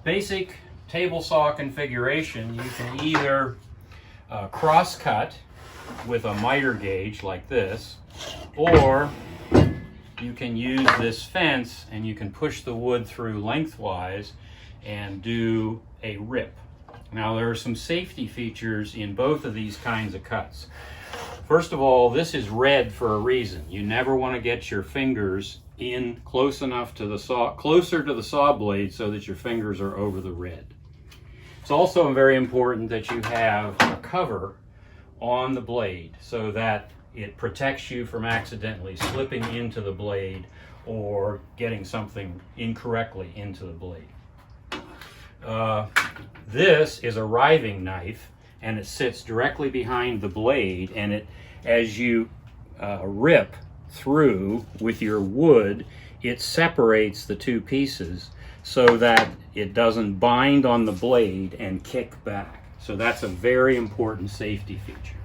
basic table saw configuration, you can either cross cut with a miter gauge like this, or you can use this fence and you can push the wood through lengthwise and do a rip. Now there are some safety features in both of these kinds of cuts. First of all, this is red for a reason. You never want to get your fingers in close enough to the saw, closer to the saw blade so that your fingers are over the red. It's also very important that you have a cover on the blade so that it protects you from accidentally slipping into the blade or getting something incorrectly into the blade. This is a riving knife, and it sits directly behind the blade, and it, as you rip through with your wood, it separates the two pieces so that it doesn't bind on the blade and kick back. So that's a very important safety feature.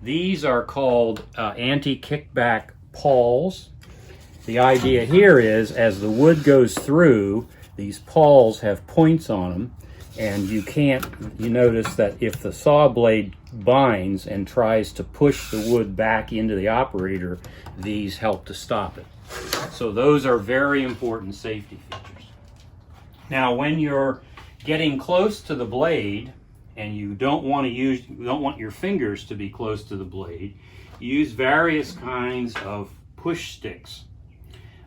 These are called anti-kickback pawls. The idea here is, as the wood goes through, these pawls have points on them, and you notice that if the saw blade binds and tries to push the wood back into the operator, these help to stop it. So those are very important safety features. Now, when you're getting close to the blade and you don't want your fingers to be close to the blade, use various kinds of push sticks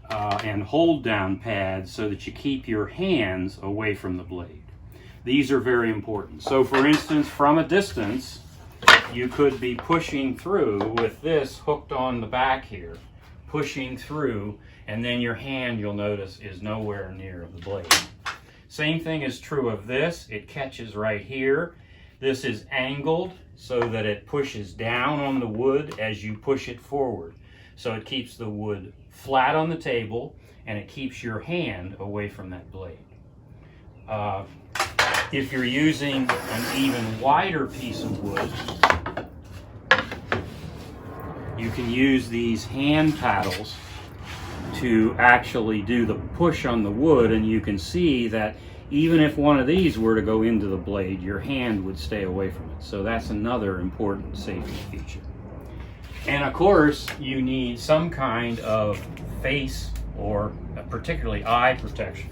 and hold down pads so that you keep your hands away from the blade. These are very important. So for instance, from a distance, you could be pushing through with this hooked on the back here, pushing through, and then your hand, you'll notice, is nowhere near the blade. Same thing is true of this. It catches right here. This is angled so that it pushes down on the wood as you push it forward. So it keeps the wood flat on the table, and it keeps your hand away from that blade. If you're using an even wider piece of wood, you can use these hand paddles to actually do the push on the wood, and you can see that even if one of these were to go into the blade, your hand would stay away from it. So that's another important safety feature. And of course, you need some kind of face or particularly eye protection.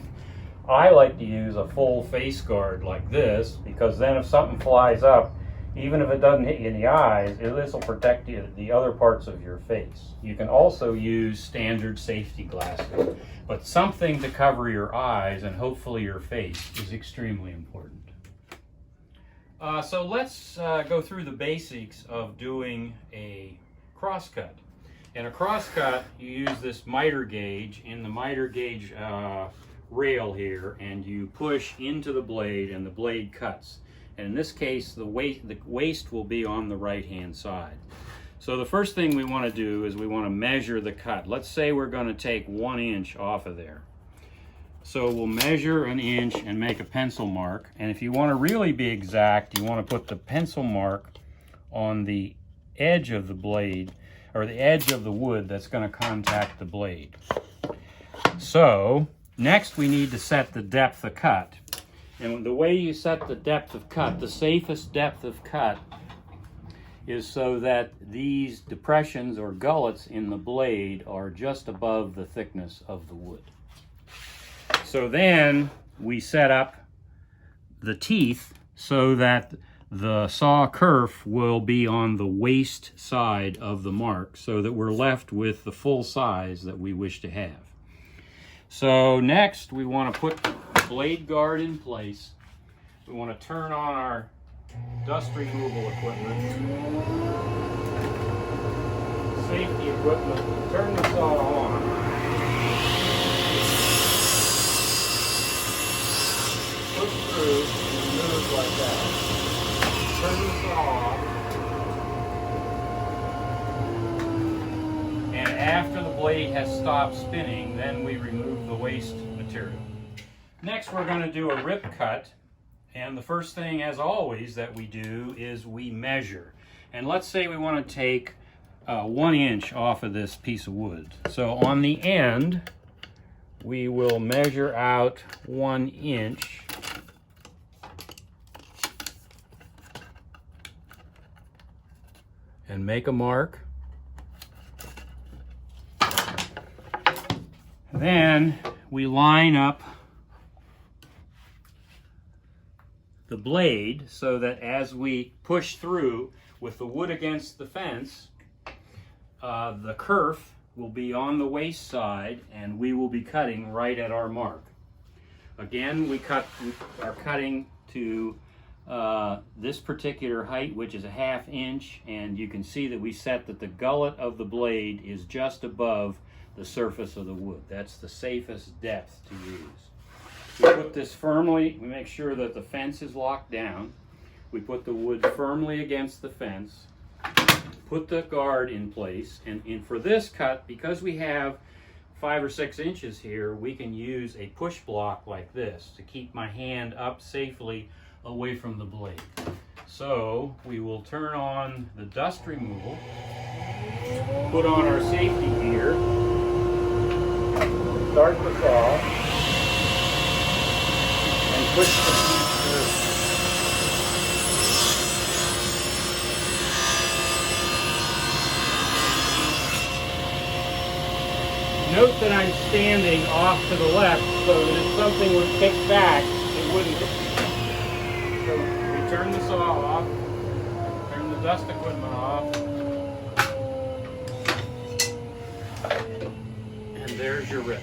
I like to use a full face guard like this, because then if something flies up, even if it doesn't hit you in the eyes, this will protect you the other parts of your face. You can also use standard safety glasses, but something to cover your eyes and hopefully your face is extremely important. So let's go through the basics of doing a crosscut. In a crosscut, you use this miter gauge in the miter gauge rail here, and you push into the blade and the blade cuts. And in this case, the waist will be on the right hand side. So the first thing we want to do is we want to measure the cut. Let's say we're going to take 1 inch off of there. So we'll measure 1 inch and make a pencil mark. And if you want to really be exact, you want to put the pencil mark on the edge of the blade, or the edge of the wood that's going to contact the blade. So next we need to set the depth of cut. And the way you set the depth of cut, the safest depth of cut, is so that these depressions or gullets in the blade are just above the thickness of the wood. So then we set up the teeth so that the saw kerf will be on the waist side of the mark, so that we're left with the full size that we wish to have. So next we want to put the blade guard in place. We want to turn on our dust removal equipment, safety equipment, turn the saw on. Push through and move like that. Turn the saw off. And after the blade has stopped spinning, then we remove the waste material. Next, we're going to do a rip cut. And the first thing, as always, that we do is we measure. And let's say we want to take 1 inch off of this piece of wood. So on the end, we will measure out 1 inch. And make a mark. Then we line up the blade so that as we push through with the wood against the fence, the kerf will be on the waist side and we will be cutting right at our mark. Again, we are cutting to this particular height, which is a 1/2 inch, and you can see that we set that the gullet of the blade is just above the surface of the wood. That's the safest depth to use. We put this firmly, we make sure that the fence is locked down. We put the wood firmly against the fence, put the guard in place, and for this cut, because we have 5 or 6 inches here, we can use a push block like this to keep my hand up safely away from the blade. So we will turn on the dust removal, put on our safety gear, start the saw, and push the piece through. Note that I'm standing off to the left so that if something would kick back, it wouldn't hit me. So we turn the saw off, turn the dust equipment off, and there's your rip.